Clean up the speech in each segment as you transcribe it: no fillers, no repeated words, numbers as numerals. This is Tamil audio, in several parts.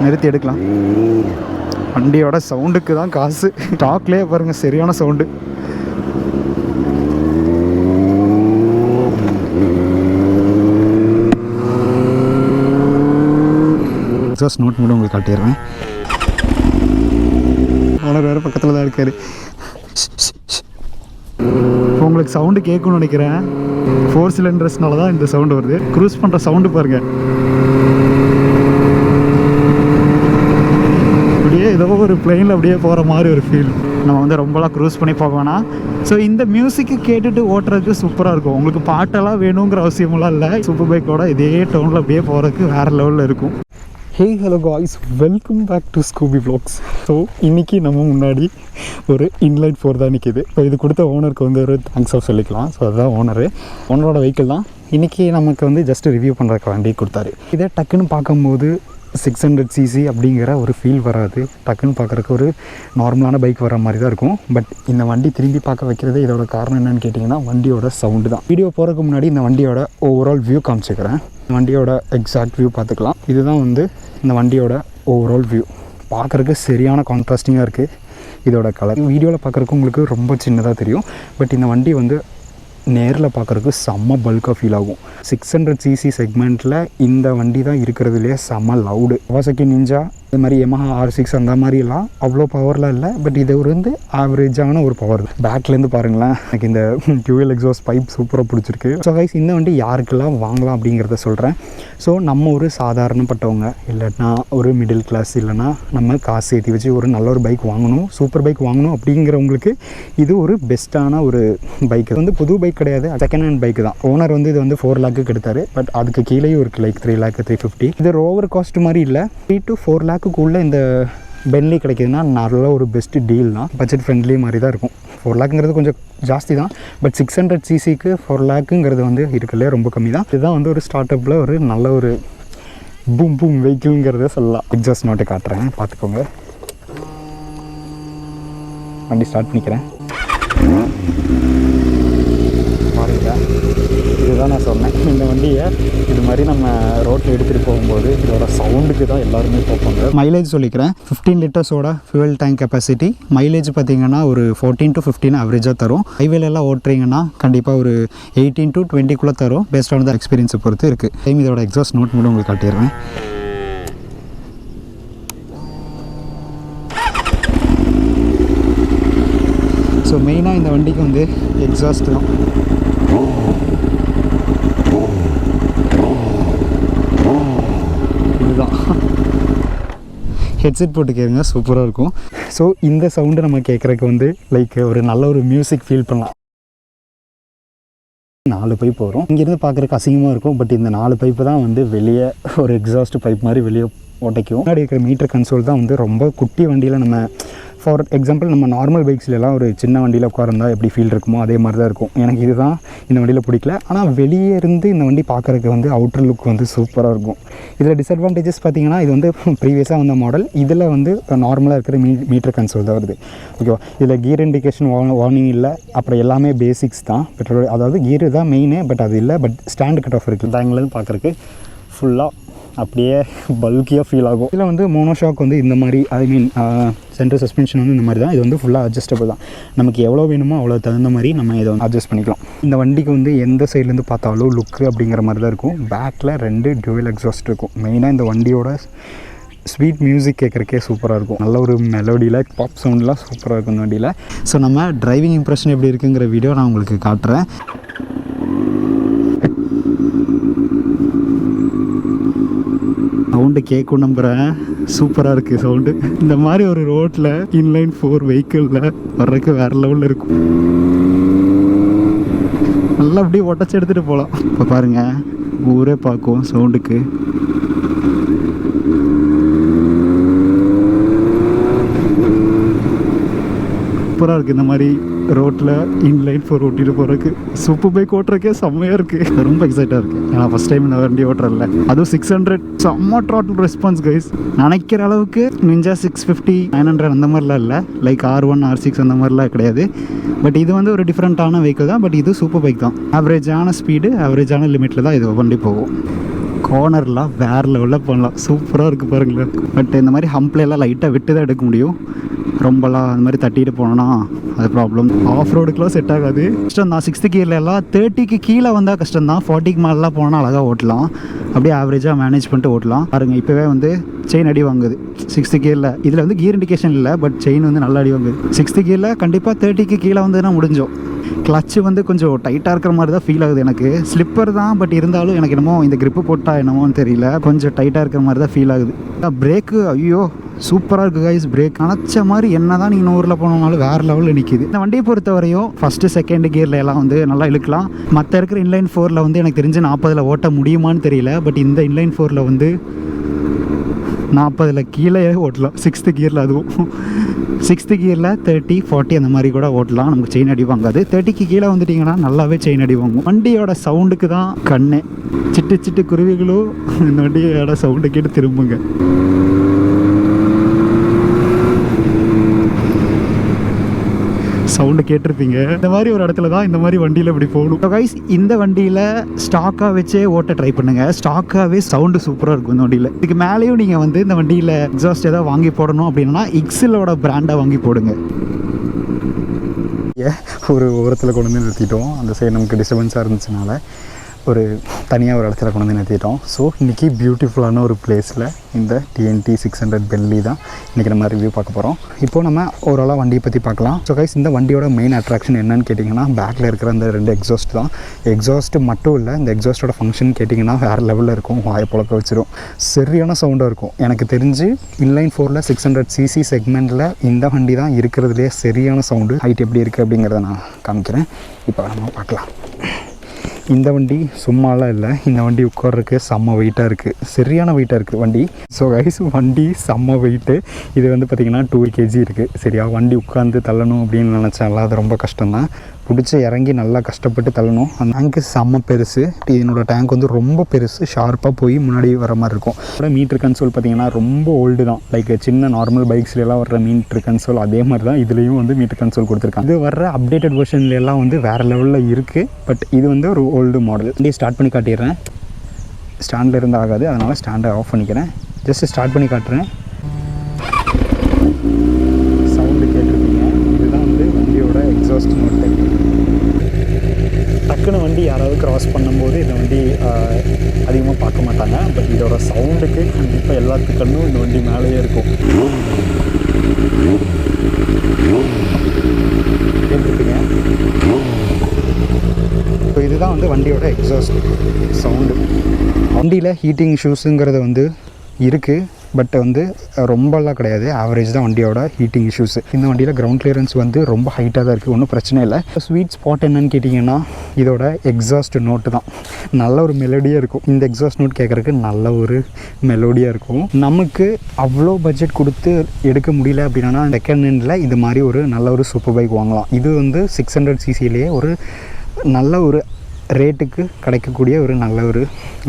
நிறுத்தி எடுக்கலாம். வண்டியோட சவுண்டுக்கு தான் காசு. ஸ்டாக்லேயே பாருங்கள் சரியான சவுண்டு. எக்ஸாஸ்ட் நோட் மட்டும் உங்களுக்கு காட்டிடுறேன். ஓனர் வேறு பக்கத்தில் தான் இருக்காரு. உங்களுக்கு சவுண்டு கேட்கும்னு நினைக்கிறேன். 4 சிலிண்டர்ஸ்னால தான் இந்த சவுண்டு வருது. க்ரூஸ் பண்ணுற சவுண்டு பாருங்கள். அப்படியே ஏதோ ஒரு பிளெயினில் அப்படியே போகிற மாதிரி ஒரு ஃபீல். நம்ம வந்து ரொம்பலாம் க்ரூஸ் பண்ணி போக வேணாம். ஸோ இந்த மியூசிக்கு கேட்டுட்டு ஓட்டுறதுக்கு சூப்பராக இருக்கும். உங்களுக்கு பாட்டெல்லாம் வேணுங்கிற அவசியமெல்லாம் இல்லை. சூப்பர் பைக்கோட இதே டவுனில் அப்படியே போகிறதுக்கு வேறு லெவலில் இருக்கும். Hey hello guys, welcome back to Scooby vlogs. So இன்றைக்கி நம்ம முன்னாடி ஒரு இன்லைன் 4 தான் நிற்கிது. ஸோ இது கொடுத்த ஓனருக்கு வந்து ஒரு தேங்க்ஸாக சொல்லிக்கலாம். ஸோ அதுதான் ஓனரோட வெஹிக்கிள் தான். இன்றைக்கி நமக்கு வந்து ஜஸ்ட் ரிவ்யூ பண்ணுறதுக்கு வண்டி கொடுத்தாரு. இதே டக்குன்னு பார்க்கும்போது 600cc அப்படிங்கிற ஒரு ஃபீல் வராது. டக்குன்னு பார்க்குறக்கு ஒரு நார்மலான பைக் வர மாதிரி தான் இருக்கும். பட் இந்த வண்டி திரும்பி பார்க்க வைக்கிறது இதோட காரணம் என்னென்னு கேட்டிங்கன்னா வண்டியோட சவுண்டு தான். வீடியோ போகிறதுக்கு முன்னாடி இந்த வண்டியோட ஓவரால் வியூ காமிச்சிக்கிறேன். வண்டியோட எக்ஸாக்ட் வியூ பார்த்துக்கலாம். இதுதான் வந்து இந்த வண்டியோட ஓவரால் வியூ. பார்க்குறக்கு சரியான கான்ட்ராஸ்டிங்காக இருக்குது. இதோட கலர் வீடியோவில் பார்க்குறக்கு உங்களுக்கு ரொம்ப சின்னதாக தெரியும். பட் இந்த வண்டி வந்து நேரில் பார்க்குறதுக்கு செம்ம பல்காக ஃபீல் ஆகும். 600cc செக்மெண்ட்டில் இந்த வண்டி தான் இருக்கிறதுலே செம்ம லவுடு. கவாசாக்கி நிஞ்சா இது மாதிரி Yamaha R6 அந்த மாதிரிலாம் அவ்வளோ பவர்லாம் இல்லை. பட் இது வந்து ஆவரேஜான ஒரு பவர். பேக்லேருந்து பாருங்களேன். எனக்கு இந்த டியூவல் எக்ஸாஸ்ட் பைப் சூப்பராக பிடிச்சிருக்கு. ஸோ கைஸ், இந்த வண்டி யாருக்கெல்லாம் வாங்கலாம் அப்படிங்கிறத சொல்கிறேன். ஸோ நம்ம ஒரு சாதாரணப்பட்டவங்க இல்லைன்னா ஒரு மிடில் கிளாஸ் இல்லைனா நம்ம காசு ஏற்றி வச்சு ஒரு நல்ல ஒரு பைக் வாங்கணும், சூப்பர் பைக் வாங்கணும் அப்படிங்கிறவங்களுக்கு இது ஒரு பெஸ்ட்டான ஒரு பைக். வந்து புது பைக் கிடையாது, செகண்ட் ஹேண்ட் பைக் தான். ஓனர் வந்து இது வந்து 4 lakhக்கு எடுத்தார். பட் அதுக்கு கீழேயும் இருக்குது, லைக் 3 lakh 350. இது ஓவர் காஸ்ட் மாதிரி இல்லை. 3 to 4 lakhக்குள்ளே இந்த பென்லி கிடைக்கிதுன்னா நல்ல ஒரு பெஸ்ட்டு டீல் தான். பட்ஜெட் ஃப்ரெண்ட்லி மாதிரி தான் இருக்கும். 4 lakhங்கிறது கொஞ்சம் ஜாஸ்தி தான். பட் 600cc 4 lakhங்கிறது வந்து இருக்கலே ரொம்ப கம்மி தான். இதுதான் வந்து ஒரு ஸ்டார்ட் அப்பில் ஒரு நல்ல ஒரு பூம் பூம் வெஹிக்கிள்ங்கிறத சொல்லலாம். எக்ஸாஸ்ட் நோட்டை காட்டுறேன், பார்த்துக்கோங்க. வண்டி ஸ்டார்ட் பண்ணிக்கிறேன். இதுதான் நான் சொன்னேன். இந்த வண்டியை இது மாதிரி நம்ம ரோட்டில் எடுத்துகிட்டு போகும்போது இதோட சவுண்டுக்கு தான் எல்லாருமே பார்ப்பாங்க. மைலேஜ் சொல்லிக்கிறேன். 15 லிட்டர்ஸோட ஃபியூவல் டேங்க் கெப்பாசிட்டி. மைலேஜ் பார்த்திங்கன்னா ஒரு 14 to 15 ஆவரேஜாக தரும். ஹைவேலெல்லாம் ஓட்டுறீங்கன்னா கண்டிப்பாக ஒரு 18 to 20 தரும். பேஸ்ட் ஆன் த எக்ஸ்பீரியன்ஸை பொறுத்து இருக்குது. டைம் இதோட எக்ஸாஸ்ட் நோட் மட்டும் உங்களுக்கு காட்டிடுறேன். ஸோ மெயினாக இந்த வண்டிக்கு வந்து எக்ஸாஸ்ட் தான். இதுதான் ஹெட்செட் போட்டு கேளுங்க, சூப்பராக இருக்கும். ஸோ இந்த சவுண்டு நம்ம கேட்குறக்கு வந்து லைக் ஒரு நல்ல ஒரு மியூசிக் ஃபீல் பண்ணலாம். 4 பைப் வரும். இங்கேருந்து பார்க்குறக்கு அசிங்கமாக இருக்கும். பட் இந்த 4 பைப்பு தான் வந்து வெளியே ஒரு எக்ஸாஸ்ட் பைப் மாதிரி வெளியே ஓட்டைக்கும். முன்னாடி இருக்கிற மீட்டர் கன்சோல் தான் வந்து ரொம்ப குட்டி வண்டியில் நம்ம ஃபார் எக்ஸாம்பிள் நம்ம நார்மல் பைக்ஸ்லாம் ஒரு சின்ன வண்டியில் உட்கார்ந்தா எப்படி ஃபீல் இருக்குமோ அதே மாதிரி தான் இருக்கும். எனக்கு இதுதான் இந்த வண்டியில் பிடிக்கல. ஆனால் வெளியே இருந்து இந்த வண்டி பார்க்குறதுக்கு வந்து அவுட்டர் லுக் வந்து சூப்பராக இருக்கும். இதில் டிஸ்அட்வான்டேஜஸ் பார்த்திங்கன்னா இது வந்து ப்ரீவியஸாக வந்த மாடல். இதில் வந்து நார்மலாக இருக்கிற மீட்டர் கன்சோல் தான் வருது. ஓகேவா? இதில் கியர் இண்டிகேஷன் வார்னிங் இல்லை. அப்புறம் எல்லாமே பேசிக்ஸ் தான். பெட்ரோல் அதாவது கியர் தான் மெயினு. பட் அது இல்லை. பட் ஸ்டாண்டு கட் ஆஃப் இருக்குது. பேங்க்லேருந்து பார்க்குறக்கு ஃபுல்லாக அப்படியே பல்கியாக ஃபீல் ஆகும். இதில் வந்து மோனோஷாக் வந்து இந்த மாதிரி சென்ட்ரல் சஸ்பென்ஷன் வந்து இந்த மாதிரி தான். இது வந்து ஃபுல்லாக அட்ஜஸ்டபிள் தான். நமக்கு எவ்வளோ வேணுமோ அவ்வளோ தகுந்த மாதிரி நம்ம இதை வந்து அட்ஜஸ்ட் பண்ணிக்கலாம். இந்த வண்டிக்கு வந்து எந்த சைட்லேருந்து பார்த்தாலும் லுக்கு அப்படிங்கிற மாதிரி தான் இருக்கும். பேக்கில் 2 டியூவல் எக்ஸாஸ்ட் இருக்கும். மெயினாக இந்த வண்டியோட ஸ்வீட் மியூசிக் கேட்குறக்கே சூப்பராக இருக்கும். நல்ல ஒரு மெலோடியில் பாப் சவுண்ட்லாம் சூப்பராக இருக்கும் இந்த வண்டியில். ஸோ நம்ம டிரைவிங் இம்ப்ரெஷன் எப்படி இருக்குங்கிற வீடியோ நான் உங்களுக்கு காட்டுறேன். சவுண்டு கேட்கும் நம்புகிறேன். சூப்பராக இருக்குது சவுண்டு. இந்த மாதிரி ஒரு ரோட்டில் இன்லைன் 4 வெஹிக்கிளில் வர்றதுக்கு வேறு லெவலில் இருக்கும். நல்லா அப்படியே ஒட்டச்சு எடுத்துகிட்டு போகலாம். இப்போ பாருங்கள், ஊரே பார்க்கும் சவுண்டுக்கு. சூப்பராக இருக்குது. இந்த மாதிரி ரோட்டில் இன்லைன் 4 ஓட்டிட்டு போகிறதுக்கு சூப்பர் பைக் ஓட்டுறக்கே செம்மையாக இருக்குது. ரொம்ப எக்ஸைட்டாக இருக்குது. ஏன்னா ஃபஸ்ட் டைம் இந்த வண்டி ஓட்டுறல. அதுவும் 600 செம்ம ட்ராட்டில் ரெஸ்பான்ஸ் கைஸ். நினைக்கிற அளவுக்கு நிஞ்சா 650 900 அந்த மாதிரிலாம் இல்லை. லைக் R1 R6 அந்த மாதிரிலாம் கிடையாது. பட் இது வந்து ஒரு டிஃப்ரெண்ட்டான வெஹிக்கிள் தான். பட் இது சூப்பர் பைக் தான். ஆவரேஜான ஸ்பீடு, ஆவரேஜான லிமிட்டில் தான் இது வண்டி போகும். கார்னர்லாம் வேறு லெவலில் பண்ணலாம், சூப்பராக இருக்குது பாருங்களேன். பட் இந்த மாதிரி ஹம்ப்லாம் லைட்டாக விட்டு தான் எடுக்க முடியும், ரொம்பலாம் அந்த மாதிரி தட்டிட்டு போனோன்னா அது ப்ராப்ளம். ஆஃப் ரோடுக்குலாம் செட் ஆகாது, கஷ்டம் தான். 6th கியரில் எல்லாம் 30க்கு கீழே வந்தால் கஷ்டம் தான், 40க்கு மேலாம் போனால் அழகாக ஓட்டலாம், அப்படியே ஆவரேஜாக மேனேஜ் பண்ணிட்டு ஓட்டலாம். பாருங்கள் இப்போவே வந்து செயின் அடி வாங்குது 6th கியரில். இதில் வந்து கியர் இண்டிகேஷன் இல்லை, பட் செயின் வந்து நல்லா அடி வாங்குது. 6th கியரில் கண்டிப்பாக 30க்கு கீழே வந்ததுன்னா முடிஞ்சோம். கிளச்சு வந்து கொஞ்சம் டைட்டாக இருக்கிற மாதிரி தான் ஃபீல் ஆகுது எனக்கு. ஸ்லிப்பர் தான், பட் இருந்தாலும் எனக்கு என்னமோ இந்த கிரிப்பு போட்டால் என்னமோன்னு தெரியல, கொஞ்சம் டைட்டாக இருக்கிற மாதிரி தான் ஃபீல் ஆகுது. பிரேக்கு ஐயோ சூப்பராக இருக்குது கைஸ். பிரேக் நினச்ச மாதிரி என்ன தான் நீங்கள் 100ல் போனாலும் வேறு லெவலில் நிற்கிது. இந்த வண்டியை பொறுத்த வரையும் ஃபஸ்ட்டு செகண்ட் கியரில் எல்லாம் வந்து நல்லா இழுக்கலாம். மற்ற இருக்கிற இன்லைன் 4ல் வந்து எனக்கு தெரிஞ்சு 40ல் ஓட்ட முடியுமான்னு தெரியல, பட் இந்த இன்லைன் 4ல் வந்து 40ல் கீழே ஓட்டலாம். 6th கியரில் அதுவும் 6th கியரில் 30, 40 அந்த மாதிரி கூட ஓட்டலாம், நமக்கு செயின் அடி வாங்காது. 30க்கு கீழே வந்துட்டிங்கன்னா நல்லாவே செயின் அடி வாங்கும். வண்டியோட சவுண்டுக்கு தான் கண்ணே, சிட்டு சிட்டு குருவிகளும் இந்த வண்டியோட சவுண்டு கேட்டு திரும்புங்க. சவுண்டு கேட்டிருப்பீங்க. இந்த மாதிரி ஒரு இடத்துல தான் இந்த மாதிரி வண்டியில் இப்படி போகணும். கைஸ் இந்த வண்டியில் ஸ்டாக்காக வச்சே ஓட்ட ட்ரை பண்ணுங்கள், ஸ்டாக்காகவே சவுண்டு சூப்பராக இருக்கும் இந்த வண்டியில். இதுக்கு மேலேயும் நீங்கள் வந்து இந்த வண்டியில் எக்ஸாஸ்ட் ஏதாவது வாங்கி போடணும் அப்படின்னா எக்ஸலோட பிராண்டை வாங்கி போடுங்க. ஒரு ஓரத்தில் கொண்டு வந்து நிறுத்திட்டோம், அந்த சைடு நமக்கு டிஸ்டர்பன்ஸாக இருந்துச்சுனால ஒரு தனியாக ஒரு இடத்துல கொண்டு வந்து நிறுத்திட்டோம். ஸோ இன்றைக்கி பியூட்டிஃபுல்லான ஒரு பிளேஸில் இந்த TNT 600 பெல்லி தான் இன்றைக்கி நம்ம ரிவ்யூ பார்க்க போகிறோம். இப்போது நம்ம ஓவராலாக வண்டியை பற்றி பார்க்கலாம். ஸோ கைஸ் இந்த வண்டியோட மெயின் அட்ராக்ஷன் என்னன்னு கேட்டிங்கன்னா பேக்கில் இருக்கிற அந்த 2 எக்ஸாஸ்ட் தான். எக்ஸாஸ்ட்டு மட்டும் இல்லை, இந்த எக்ஸாஸ்ட்டோட ஃபங்க்ஷன் கேட்டிங்கன்னா வேறு லெவலில் இருக்கும், வாயை புழக்க வச்சிரும், சரியான சவுண்டாக இருக்கும். எனக்கு தெரிஞ்சு இன்லைன் 4ல் 600cc செக்மெண்ட்டில் இந்த வண்டி தான் இருக்கிறதுலே சரியான சவுண்டு. ஹைட் எப்படி இருக்குது அப்படிங்கிறத நான் காமிக்கிறேன், இப்போ நம்ம பார்க்கலாம். இந்த வண்டி சும்மாலாம் இல்லை, இந்த வண்டி உட்கார்றதுக்கு செம்ம வெயிட்டாக இருக்குது, சரியான வெயிட்டாக இருக்குது வண்டி. ஸோ கைஸ் வண்டி செம்ம வெயிட்டு. இது வந்து பார்த்திங்கன்னா 2 kg இருக்குது. சரியா, வண்டி உட்காந்து தள்ளணும் அப்படின்னு நினச்சால அது ரொம்ப கஷ்டம்தான், பிடிச்சி இறங்கி நல்லா கஷ்டப்பட்டு தள்ளணும். அந்த டேங்க்கு செம்ம பெருசு, என்னோட டேங்க் வந்து ரொம்ப பெருசு, ஷார்ப்பாக போய் முன்னாடி வர மாதிரி இருக்கும். அப்புறம் மீட்ரு கன்சோல் பார்த்திங்கன்னா ரொம்ப ஓல்டு தான், லைக் சின்ன நார்மல் பைக்ஸ்லாம் வர்ற மீட்ரு கன்சோல் அதே மாதிரி தான் இதுலேயும் வந்து மீட்ரு கன்சோல் கொடுத்துருக்காங்க. இது வர்ற அப்டேட்டட் வெர்ஷன்லாம் வந்து வேறு லெவலில் இருக்குது, பட் இது வந்து ஒரு ஓல்டு மாடல். வண்டி ஸ்டார்ட் பண்ணி காட்டிடுறேன், ஸ்டாண்டில் இருந்து ஆகாது, அதனால் ஸ்டாண்டை ஆஃப் பண்ணிக்கிறேன். ஜஸ்ட்டு ஸ்டார்ட் பண்ணி காட்டுறேன், சவுண்டு கேட்டிருப்பீங்க. இதுதான் வந்து வண்டியோட எக்ஸாஸ்ட் நோட்டு. டக்குன்னு வண்டி யாராவது க்ராஸ் பண்ணும்போது இந்த வண்டி அதிகமாக பார்க்க மாட்டாங்க, பட் இதோட சவுண்டுக்கு கண்டிப்பாக எல்லாத்துக்கண்ணும் இந்த வண்டி மேலேயே இருக்கும். கேட்டிருப்பீங்க. ஸோ இதுதான் வந்து வண்டியோட எக்ஸாஸ்ட் சவுண்டு. வண்டியில் ஹீட்டிங் இஷ்யூஸுங்கிறது வந்து இருக்குது, பட் வந்து ரொம்பலாம் கிடையாது, ஆவரேஜ் தான் வண்டியோட ஹீட்டிங் இஷ்யூஸ். இந்த வண்டியில் கிரவுண்ட் கிளியரன்ஸ் வந்து ரொம்ப ஹைட்டாக தான் இருக்குது, ஒன்றும் பிரச்சனை இல்லை. ஸ்வீட் ஸ்பாட் என்னன்னு கேட்டிங்கன்னா இதோட எக்ஸாஸ்ட் நோட்டு தான், நல்ல ஒரு மெலோடியாக இருக்கும். இந்த எக்ஸாஸ்ட் நோட் கேட்குறதுக்கு நல்ல ஒரு மெலோடியாக இருக்கும். நமக்கு அவ்வளோ பட்ஜெட் கொடுத்து எடுக்க முடியல அப்படின்னா செகண்ட் ஹேண்டில் இது மாதிரி ஒரு நல்ல ஒரு சூப்பர் பைக் வாங்கலாம். இது வந்து 600cc ஒரு நல்ல ஒரு ரேட்டுக்கு கிடைக்கக்கூடிய ஒரு நல்ல ஒரு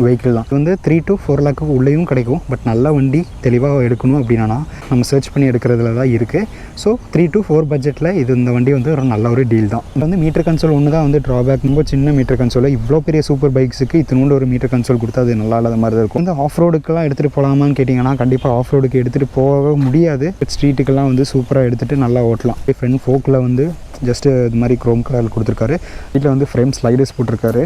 வெஹிக்கிள் தான். இது வந்து 3 to 4 lakh உள்ளேயும் கிடைக்கும், பட் நல்ல வண்டி தெளிவாக எடுக்கணும் அப்படின்னா நம்ம சர்ச் பண்ணி எடுக்கிறதுல தான் இருக்குது. ஸோ 3 to 4 பட்ஜெட்டில் இந்த வண்டி வந்து ஒரு நல்ல ஒரு டீல் தான். இது வந்து மீட்டர் கன்சோல் ஒன்று தான் வந்து ட்ராபேக், ரொம்ப சின்ன மீட்டர் கன்சோல். இவ்வளோ பெரிய சூப்பர் பைக்ஸுக்கு இத்தினோண்டு ஒரு மீட்டர் கன்சோல் கொடுத்தா அது நல்லா இல்லாத மாதிரி தான் இருக்கும். இந்த ஆஃப் ரோடுக்கெல்லாம் எடுத்துகிட்டு போகலாமான்னு கேட்டிங்கன்னா கண்டிப்பாக ஆஃப் ரோடுக்கு எடுத்துகிட்டு போக முடியாது, ஸ்ட்ரீட்டுக்கெல்லாம் வந்து சூப்பராக எடுத்துகிட்டு நல்லா ஓட்டலாம். ஃப்ரண்ட் ஃபோக்கில் வந்து ஜஸ்ட்டு இது மாதிரி க்ரோம் கலரில் கொடுத்துருக்காரு. வீட்டில் வந்து ஃப்ரேம் ஸ்லைடர்ஸ் போட்டிருக்காரு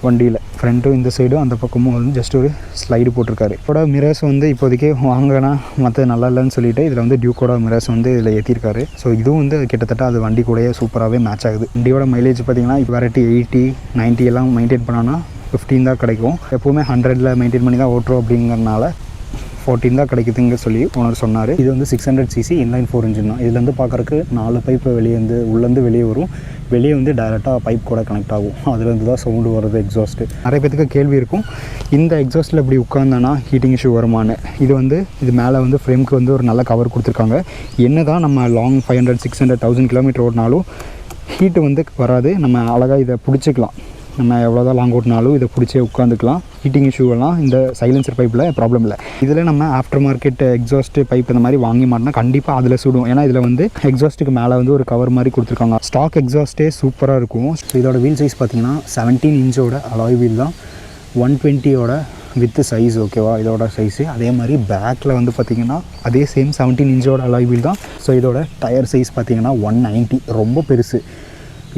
வண்டியில், ஃப்ரண்ட்டும் இந்த சைடும் அந்த பக்கமும் வந்து ஜஸ்ட் ஒரு ஸ்லைடு போட்டிருக்காரு. இதோட மிரர்ஸ் வந்து இப்போதைக்கு வாங்கினா மற்ற நல்லா இல்லைன்னு சொல்லிட்டு இதில் வந்து டியூக்கோட மிரர்ஸ் வந்து இதில் ஏற்றிருக்காரு. ஸோ இதுவும் வந்து கிட்டத்தட்ட அது வண்டி கூடயே சூப்பராகவே மேட்ச் ஆகுது. வண்டியோட மைலேஜ் பார்த்திங்கன்னா இப்போ வெரைட்டி 80, 90 எல்லாம் மெயின்டைன் பண்ணோன்னா 15 தான் கிடைக்கும். எப்போவுமே 100ல் மெயின்டைன் பண்ணி தான் ஓட்டுறோம் அப்படிங்கிறனால 14 தான் கிடைக்குதுங்க சொல்லி ஓனர் சொன்னார். இது வந்து 600cc இன்லைன் 4 இன்ஜின் தான். இதுலேருந்து பார்க்குறக்கு 4 பைப்பு உள்ளேருந்து வெளியே வரும், வெளியே வந்து டைரெக்டாக பைப் கூட கனெக்ட் ஆகும், அதுலேருந்து தான் சவுண்டு வருது எக்ஸாஸ்ட்டு. நிறைய பேருக்கு கேள்வி இருக்கும், இந்த எக்ஸாஸ்ட்டில் இப்படி உட்காந்தானா ஹீட்டிங் இஷ்யூ வருமானு. இது மேலே வந்து ஃப்ரேம்க்கு வந்து ஒரு நல்ல கவர் கொடுத்துருக்காங்க. என்ன தான் நம்ம லாங் 500, 600, 1000 கிலோமீட்டர் ஓடினாலும் ஹீட்டு வந்து வராது. நம்ம அழகாக இதை பிடிச்சிக்கலாம், நம்ம எவ்வளோதான் லாங் ஓட்டினாலும் இதை பிடிச்சே உட்காந்துக்கலாம். ஹீட்டிங் இஷ்யூவெல்லாம் இந்த சைலன்சர் பைப்பில் ப்ராப்ளம் இல்லை. இதில் நம்ம ஆஃப்டர் மார்க்கெட் எக்ஸாஸ்ட் பைப் இந்த மாதிரி வாங்கி மாட்டினா கண்டிப்பாக அதில் சுடும். ஏன்னா இதில் வந்து எக்ஸாஸ்ட்டுக்கு மேலே வந்து ஒரு கவர் மாதிரி கொடுத்துருக்காங்க. ஸ்டாக் எக்ஸாஸ்ட்டே சூப்பராக இருக்கும். ஸோ இதோட வீல் சைஸ் பார்த்திங்கன்னா 17 இன்ச்சோட அலாய் வீல் தான், 120ஓட வித் சைஸ் ஓகேவா, இதோட சைஸு. அதே மாதிரி பேக்கில் வந்து பார்த்திங்கன்னா அதே சேம் 17 இன்ச்சோட அலாய் வீல் தான். ஸோ இதோட டயர் சைஸ் பார்த்திங்கன்னா 190, ரொம்ப பெருசு.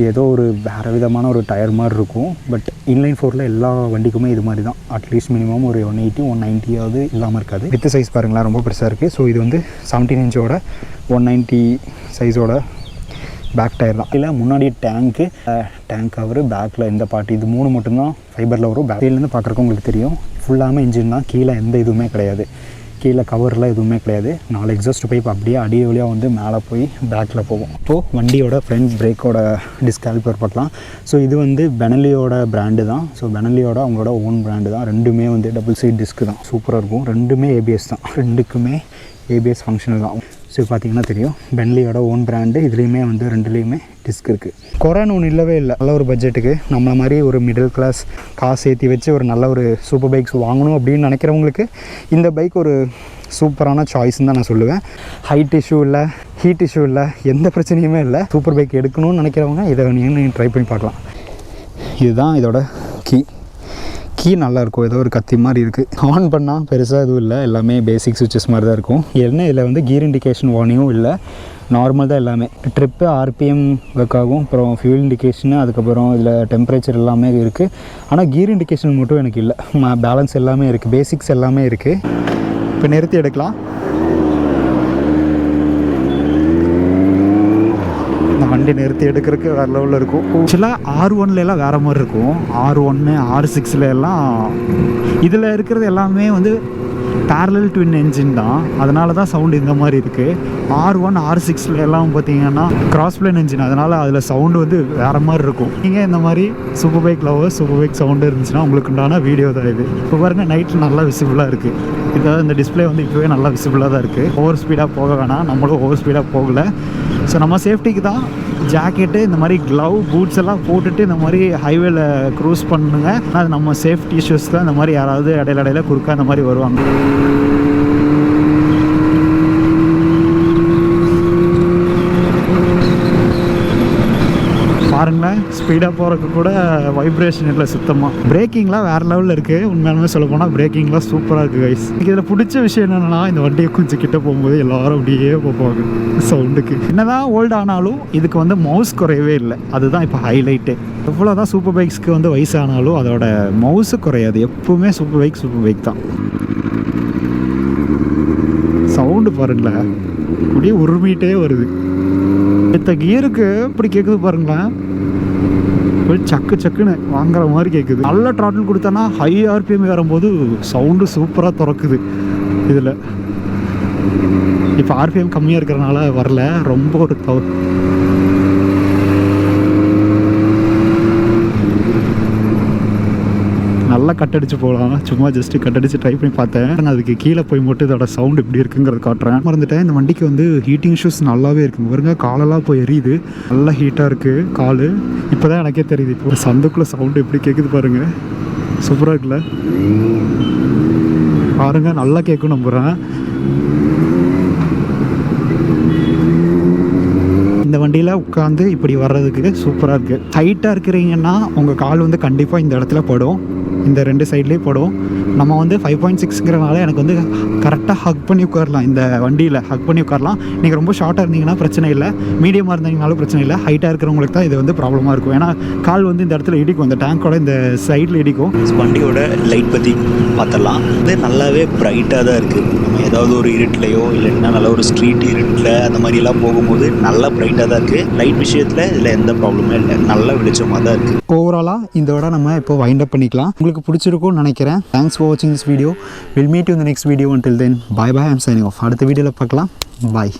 ஏதோ ஒரு வேறு விதமான ஒரு டயர் மாதிரி இருக்கும். பட் இன்லைன் 4ல் எல்லா வண்டிக்குமே இது மாதிரி தான். அட்லீஸ்ட் மினிமம் ஒரு 180 190 இல்லாமல் இருக்காது. வித் சைஸ் பாருங்களேன், ரொம்ப பெருசாக இருக்குது. ஸோ இது வந்து 17 இன்ச்சோட 190 சைஸோட பேக் டயர் தான். இல்லை முன்னாடி டேங்க் கவரு, பேக்கில் இந்த பார்ட்டி, இது 3 மட்டும்தான் ஃபைபரில் வரும். பேக்லேருந்து பார்க்குறக்கு உங்களுக்கு தெரியும். ஃபுல்லாமே இன்ஜின் தான், கீழே எந்த இதுவுமே கிடையாது, கீழே கவரில் எதுவுமே கிடையாது. 4 எக்ஸாஸ்ட் பைப் அப்படியே அடி வழியாக வந்து மேலே போய் பேக்கில் போகும். இப்போது வண்டியோட ஃப்ரண்ட் பிரேக்கோட டிஸ்க் காலிப்பர் பார்க்கலாம். ஸோ இது வந்து பெனலியோட பிராண்டு தான். ஸோ பெனலியோட அவங்களோட ஓன் பிராண்டு தான். ரெண்டுமே வந்து டபுள் சைட் டிஸ்க்கு தான், சூப்பராக இருக்கும். ரெண்டுமே ஏபிஎஸ் தான், ரெண்டுக்குமே ஏபிஎஸ் ஃபங்க்ஷனல் தான். ஸோ பார்த்திங்கன்னா தெரியும், பென்லியோட ஓன் பிராண்டு. இதுலேயுமே வந்து ரெண்டுலேயுமே டிஸ்க் இருக்குது. குறைன்னு ஒன்று இல்லவே இல்லை. நல்ல ஒரு பட்ஜெட்டுக்கு நம்மள மாதிரி ஒரு மிடில் கிளாஸ் காசு ஏற்றி வச்சு ஒரு நல்ல ஒரு சூப்பர் பைக்ஸ் வாங்கணும் அப்படின்னு நினைக்கிறவங்களுக்கு இந்த பைக் ஒரு சூப்பரான சாய்ஸ்ன்னு தான் நான் சொல்லுவேன். ஹைட் இஷ்யூ இல்லை, ஹீட் இஷ்யூ இல்லை, எந்த பிரச்சனையுமே இல்லை. சூப்பர் பைக் எடுக்கணும்னு நினைக்கிறவங்க இதை நீங்கள் ட்ரை பண்ணி பார்க்கலாம். இதுதான் இதோட கீ நல்லாயிருக்கும். ஏதோ ஒரு கத்தி மாதிரி இருக்குது. ஆன் பண்ணால் பெருசாக எதுவும் இல்லை, எல்லாமே பேசிக் சுவிச்சஸ் மாதிரி தான் இருக்கும். என்ன இதில் வந்து கியர் இண்டிகேஷன் வார்னிங்கும் இல்லை, நார்மல் தான் எல்லாமே. ட்ரிப்பு, ஆர்பிஎம் ஒர்க் ஆகும், அப்புறம் ஃபியூல் இண்டிகேஷனு, அதுக்கப்புறம் இதில் டெம்பரேச்சர் எல்லாமே இருக்குது. ஆனால் கியர் இண்டிகேஷன் மட்டும் எனக்கு இல்லை. பேலன்ஸ் எல்லாமே இருக்குது, பேசிக்ஸ் எல்லாமே இருக்குது. இப்போ நிறுத்தி எடுக்கலாம். வண்டி நிறுத்தி எடுக்கிறதுக்கு வேறு லெவலில் இருக்கும். ஆக்சுவலாக R1 வேறு மாதிரி இருக்கும். R1 R6 எல்லாம் இதில் இருக்கிறது எல்லாமே வந்து பேரலல் ட்வின் என்ஜின் தான். அதனால தான் சவுண்டு இந்த மாதிரி இருக்குது. R1 R6 எல்லாம் பார்த்தீங்கன்னா கிராஸ் பிளேன் என்ஜின், அதனால் அதில் சவுண்டு வந்து வேறு மாதிரி இருக்கும். நீங்கள் இந்த மாதிரி super bike lover, super bike sound இருந்துச்சுன்னா உங்களுக்கு உண்டான வீடியோ தான் இது. இப்போ பாருங்கள், நைட்டில் நல்லா விசிபிளாக இருக்குது. இதாவது இந்த டிஸ்பிளே வந்து இப்போவே நல்லா விசிபிளாக தான் இருக்குது. ஓவர் ஸ்பீடாக போக வேணாம், நம்மளும் ஓவர் ஸ்பீடாக போகலை. ஸோ நம்ம சேஃப்டிக்கு தான் ஜாக்கெட்டு, இந்த மாதிரி க்ளவ், பூட்ஸ் எல்லாம் போட்டுட்டு இந்த மாதிரி ஹைவேல க்ரூஸ் பண்ணுங்க. அது நம்ம சேஃப்டி இஷ்யூஸ் தான். இந்த மாதிரி யாராவது இடையில குறுக்கா இந்த மாதிரி வருவாங்க. பாருங்களேன், ஸ்பீடாக போகிறதுக்கு கூட வைப்ரேஷன் இல்லை சுத்தமாக. பிரேக்கிங்லாம் வேறு லெவலில் இருக்குது. உண்மையாலுமே சொல்ல போனால் பிரேக்கிங்லாம் சூப்பராக இருக்குது கைஸ். எனக்கு இதில் பிடிச்ச விஷயம் என்னென்னா, இந்த வண்டியை கொஞ்சம் கிட்ட போகும்போது எல்லோரும் அப்படியே போவாங்க சவுண்டுக்கு. என்னதான் ஓல்டு ஆனாலும் இதுக்கு வந்து மவுஸ் குறையவே இல்லை. அதுதான் இப்போ ஹைலைட்டு. எவ்வளோதான் சூப்பர் பைக்ஸ்க்கு வந்து வயசானாலும் அதோட மவுஸு குறையாது. எப்பவுமே சூப்பர் பைக் தான். சவுண்டு பாருங்களேன், அப்படியே உருமிட்டே வருது. இந்த கியருக்கு இப்படி கேட்குது பாருங்களேன், சக்குன்னு வாங்குற மாதிரி கேட்குது. நல்ல ட்ராட்டில் கொடுத்தோன்னா ஹை ஆர்பிஎம் வரும்போது சவுண்டு சூப்பராக திறக்குது. இதில் இப்போ ஆர்பிஎம் கம்மியாக இருக்கிறனால வரல, ரொம்ப ஒரு நல்லா கட்டடிச்சு போகலாம். சும்மா ஜஸ்ட்டு கட்டடிச்சு ட்ரை பண்ணி பார்த்தேன். நான் அதுக்கு கீழே போய் மட்டும் இதோட சவுண்ட் எப்படி இருக்குங்கிறத காட்டுறேன். மறந்துட்டேன், இந்த வண்டிக்கு வந்து ஹீட்டிங் இஷ்யூஸ் நல்லாவே இருக்குங்க. பாருங்க, காலெல்லாம் போய் எரியுது, நல்லா ஹீட்டாக இருக்குது கால். இப்போ தான் எனக்கே தெரியுது இப்போ ஒரு சந்துக்குள்ளே சவுண்டு எப்படி கேட்குது பாருங்கள். சூப்பராக இருக்குல்ல பாருங்கள், நல்லா கேட்கும் நம்புகிறேன். இந்த வண்டியில் உட்காந்து இப்படி வர்றதுக்கு சூப்பராக இருக்குது. ஹைட்டாக இருக்கிறீங்கன்னா உங்கள் கால் வந்து கண்டிப்பாக இந்த இடத்துல படும், இந்த 2 சைட்லேயும் படும். நம்ம வந்து 5.6ங்கிறனால எனக்கு வந்து கரெக்டாக ஹக் பண்ணி உட்காரலாம். இந்த வண்டியில் ஹக் பண்ணி உட்காரலாம். நீங்கள் ரொம்ப ஷார்ட்டாக இருந்தீங்கன்னா பிரச்சனை இல்லை, மீடியமாக இருந்தீங்கனாலும் பிரச்சனை இல்லை. ஹைட்டாக இருக்கிறவங்களுக்கு தான் இது வந்து ப்ராப்ளமாக இருக்கும். ஏன்னா கால் வந்து இந்த இடத்துல இடிக்கும், இந்த டேங்கோட இந்த சைடில் இடிக்கும். வண்டியோட லைட் பற்றி பார்த்துடலாம். இது நல்லாவே ப்ரைட்டாக தான் இருக்குது. நம்ம ஏதாவது ஒரு இருட்டிலையோ இல்லைன்னா நல்ல ஒரு ஸ்ட்ரீட் இருட்டில் அந்த மாதிரிலாம் போகும்போது நல்லா ப்ரைட்டாக தான் இருக்குது. லைட் விஷயத்தில் இதில் எந்த ப்ராப்ளமே இல்லை, நல்லா வெளிச்சமாக தான் இருக்குது. ஓவராலாக இதோட நம்ம இப்போ வைண்ட் அப் பண்ணிக்கலாம். உங்களுக்கு பிடிச்சிருக்கும்னு நினைக்கிறேன். தேங்க்ஸ் ஃபார் வாட்சிங் this video. Will meet you இந்த next video. until then bye bye, I'm signing off. அடுத்த வீடியோவில் பார்க்கலாம். பாய்.